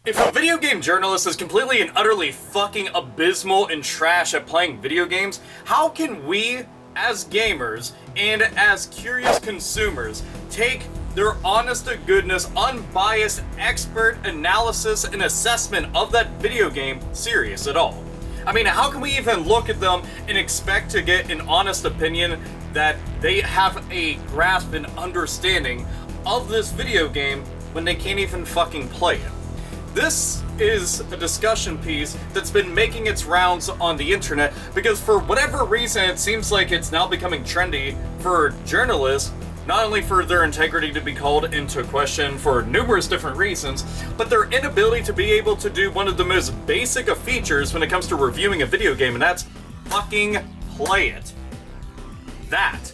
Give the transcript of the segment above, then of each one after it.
If a video game journalist is completely and utterly fucking abysmal and trash at playing video games, how can we, as gamers and as curious consumers, take their honest-to-goodness, unbiased, expert analysis and assessment of that video game serious at all? I mean, how can we even look at them and expect to get an honest opinion that they have a grasp and understanding of this video game when they can't even fucking play it? This is a discussion piece that's been making its rounds on the internet because for whatever reason it seems like it's now becoming trendy for journalists, not only for their integrity to be called into question for numerous different reasons, but their inability to be able to do one of the most basic of features when it comes to reviewing a video game, and that's fucking play it. That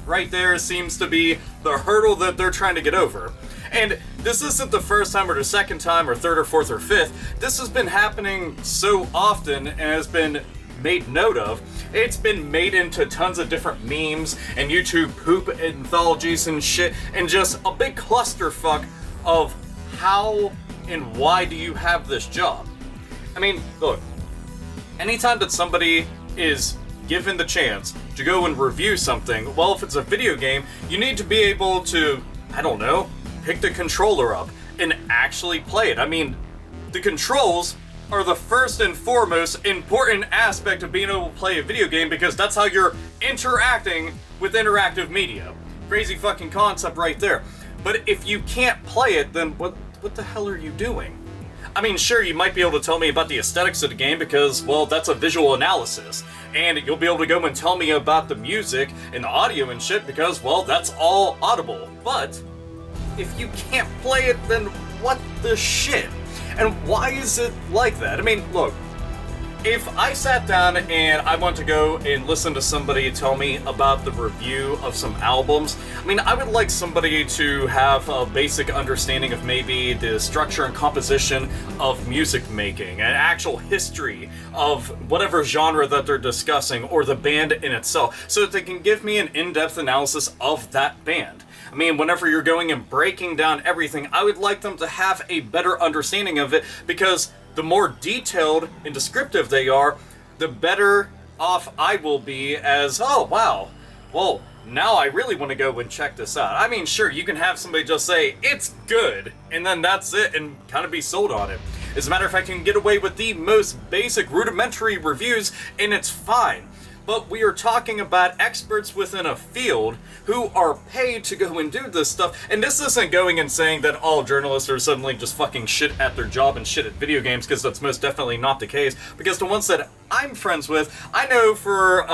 right there seems to be the hurdle that they're trying to get over. And this isn't the first time or the second time or third or fourth or fifth. This has been happening so often and has been made note of. It's been made into tons of different memes and YouTube poop anthologies and shit, and just a big clusterfuck of how and why do you have this job. I mean, look, anytime that somebody is given the chance to go and review something, well, if it's a video game, you need to be able to, I don't know, pick the controller up and actually play it. I mean, the controls are the first and foremost important aspect of being able to play a video game because that's how you're interacting with interactive media. Crazy fucking concept right there. But if you can't play it, then what the hell are you doing? I mean, sure, you might be able to tell me about the aesthetics of the game because, well, that's a visual analysis. And you'll be able to go and tell me about the music and the audio and shit because, well, that's all audible. But if you can't play it, then what the shit? And why is it like that? I mean, look, if I sat down and I want to go and listen to somebody tell me about the review of some albums, I mean, I would like somebody to have a basic understanding of maybe the structure and composition of music making, an actual history of whatever genre that they're discussing, or the band in itself, so that they can give me an in-depth analysis of that band. I mean, whenever you're going and breaking down everything, I would like them to have a better understanding of it, because the more detailed and descriptive they are, the better off I will be as, oh, wow, well, now I really want to go and check this out. I mean, sure, you can have somebody just say, it's good, and then that's it, and kind of be sold on it. As a matter of fact, you can get away with the most basic, rudimentary reviews, and it's fine. But we are talking about experts within a field who are paid to go and do this stuff. And this isn't going and saying that all journalists are suddenly just fucking shit at their job and shit at video games, because that's most definitely not the case. Because the ones that I'm friends with, I know for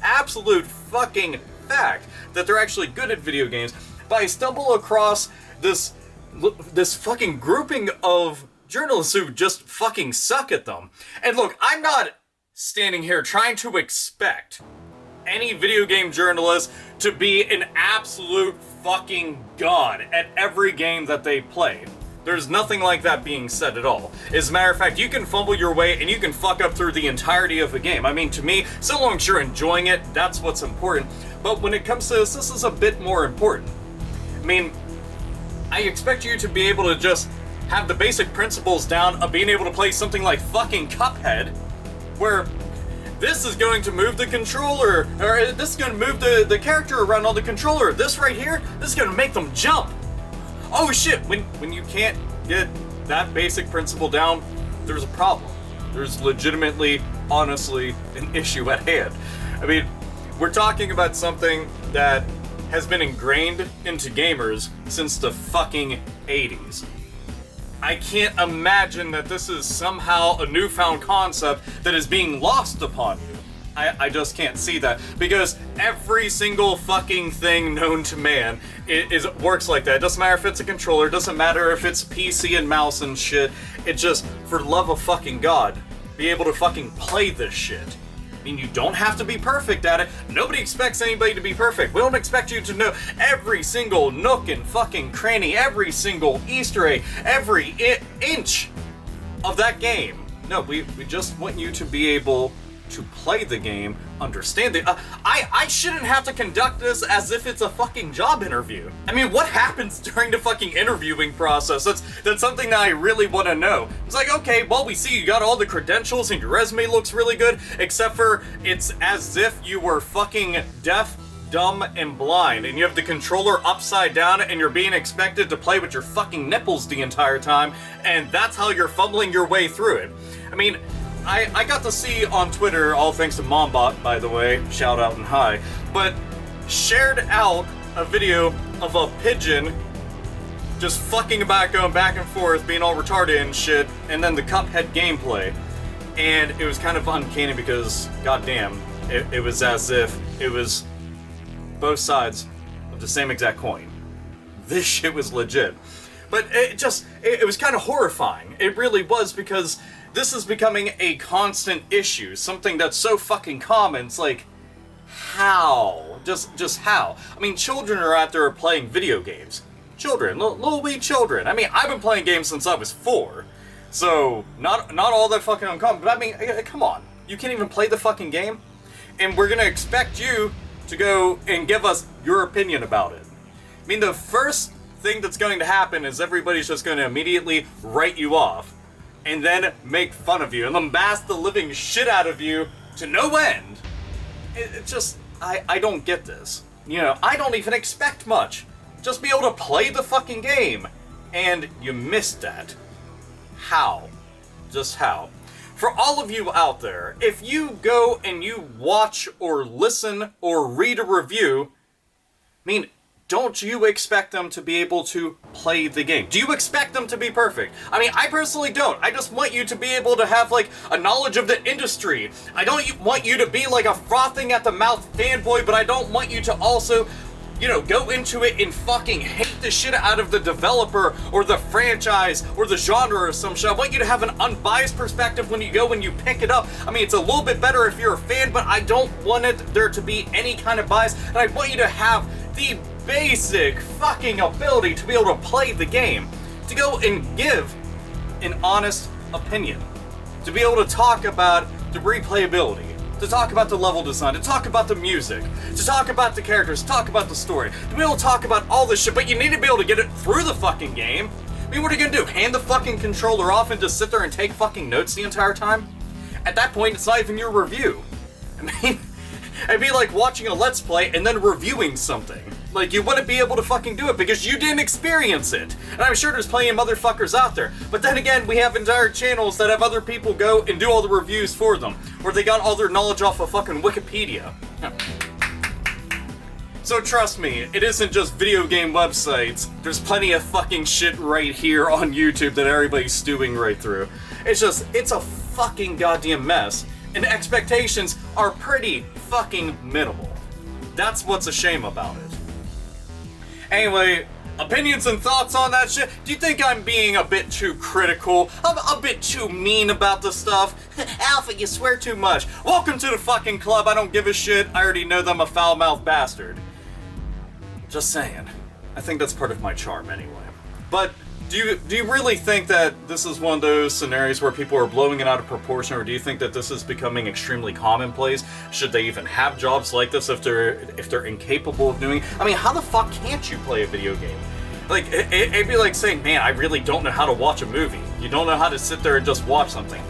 absolute fucking fact that they're actually good at video games. But I stumble across this fucking grouping of journalists who just fucking suck at them. And look, I'm not standing here trying to expect any video game journalist to be an absolute fucking god at every game that they play. There's nothing like that being said at all. As a matter of fact, you can fumble your way and you can fuck up through the entirety of a game. I mean, to me, so long as you're enjoying it, that's what's important. But when it comes to this is a bit more important. I mean, I expect you to be able to just have the basic principles down of being able to play something like fucking Cuphead, where this is going to move the controller, or this is going to move the character around on the controller. This right here, this is going to make them jump. Oh shit, when you can't get that basic principle down, there's a problem. There's legitimately, honestly, an issue at hand. I mean, we're talking about something that has been ingrained into gamers since the fucking 80s. I can't imagine that this is somehow a newfound concept that is being lost upon you. I just can't see that, because every single fucking thing known to man works like that. It doesn't matter if it's a controller, it doesn't matter if it's PC and mouse and shit. It just, for the love of fucking God, be able to fucking play this shit. I mean, you don't have to be perfect at it. Nobody expects anybody to be perfect. We don't expect you to know every single nook and fucking cranny, every single Easter egg, every inch of that game. No, we just want you to be able to play the game, understand it. I shouldn't have to conduct this as if it's a fucking job interview. I mean, what happens during the fucking interviewing process? That's something that I really want to know. It's like, okay, well, we see you got all the credentials and your resume looks really good, except for it's as if you were fucking deaf, dumb, and blind, and you have the controller upside down, and you're being expected to play with your fucking nipples the entire time, and that's how you're fumbling your way through it. I mean, I got to see on Twitter, all thanks to Mombot, by the way, shout out and hi, but shared out a video of a pigeon just fucking about, going back and forth, being all retarded and shit, and then the Cuphead gameplay. And it was kind of uncanny because, goddamn, it was as if it was both sides of the same exact coin. This shit was legit. But it was kind of horrifying. It really was, because this is becoming a constant issue. Something that's so fucking common. It's like, how? Just how? I mean, children are out there playing video games. Children, little wee children. I mean, I've been playing games since I was 4. So, not all that fucking uncommon. But I mean, come on. You can't even play the fucking game? And we're gonna expect you to go and give us your opinion about it. I mean, the first thing that's going to happen is everybody's just going to immediately write you off, and then make fun of you, and lambast the living shit out of you to no end. It just, I don't get this. You know, I don't even expect much. Just be able to play the fucking game, and you missed that. How? Just how? For all of you out there, if you go and you watch or listen or read a review, I mean, don't you expect them to be able to play the game? Do you expect them to be perfect? I mean, I personally don't. I just want you to be able to have, like, a knowledge of the industry. I don't want you to be, like, a frothing at the mouth fanboy, but I don't want you to also, you know, go into it and fucking hate the shit out of the developer or the franchise or the genre or some shit. I want you to have an unbiased perspective when you go and you pick it up. I mean, it's a little bit better if you're a fan, but I don't want there to be any kind of bias, and I want you to have the basic fucking ability to be able to play the game, to go and give an honest opinion, to be able to talk about the replayability, to talk about the level design, to talk about the music, to talk about the characters, to talk about the story, to be able to talk about all this shit, but you need to be able to get it through the fucking game. I mean, what are you gonna do? Hand the fucking controller off and just sit there and take fucking notes the entire time? At that point, it's not even your review. I mean, it'd be like watching a Let's Play and then reviewing something. Like, you wouldn't be able to fucking do it because you didn't experience it. And I'm sure there's plenty of motherfuckers out there. But then again, we have entire channels that have other people go and do all the reviews for them, where they got all their knowledge off of fucking Wikipedia. So trust me, it isn't just video game websites. There's plenty of fucking shit right here on YouTube that everybody's stewing right through. It's just, it's a fucking goddamn mess. And expectations are pretty fucking minimal. That's what's a shame about it. Anyway, opinions and thoughts on that shit? Do you think I'm being a bit too critical? A bit too mean about the stuff? Alpha, you swear too much. Welcome to the fucking club. I don't give a shit. I already know that I'm a foul-mouthed bastard. Just saying. I think that's part of my charm anyway. But do you really think that this is one of those scenarios where people are blowing it out of proportion, or do you think that this is becoming extremely commonplace? Should they even have jobs like this if they're incapable of doing it? I mean, how the fuck can't you play a video game? Like, it'd be like saying, man, I really don't know how to watch a movie. You don't know how to sit there and just watch something.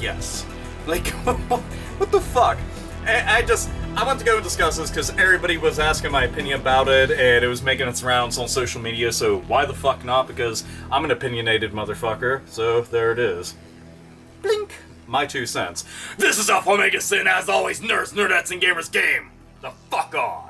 Yes. Like, what the fuck? I want to go and discuss this because everybody was asking my opinion about it, and it was making its rounds on social media, so why the fuck not? Because I'm an opinionated motherfucker, so there it is. Blink! My 2 cents. This is AlphaOmegaSin, as always, nerds, nerdettes, and gamers game! The fuck off!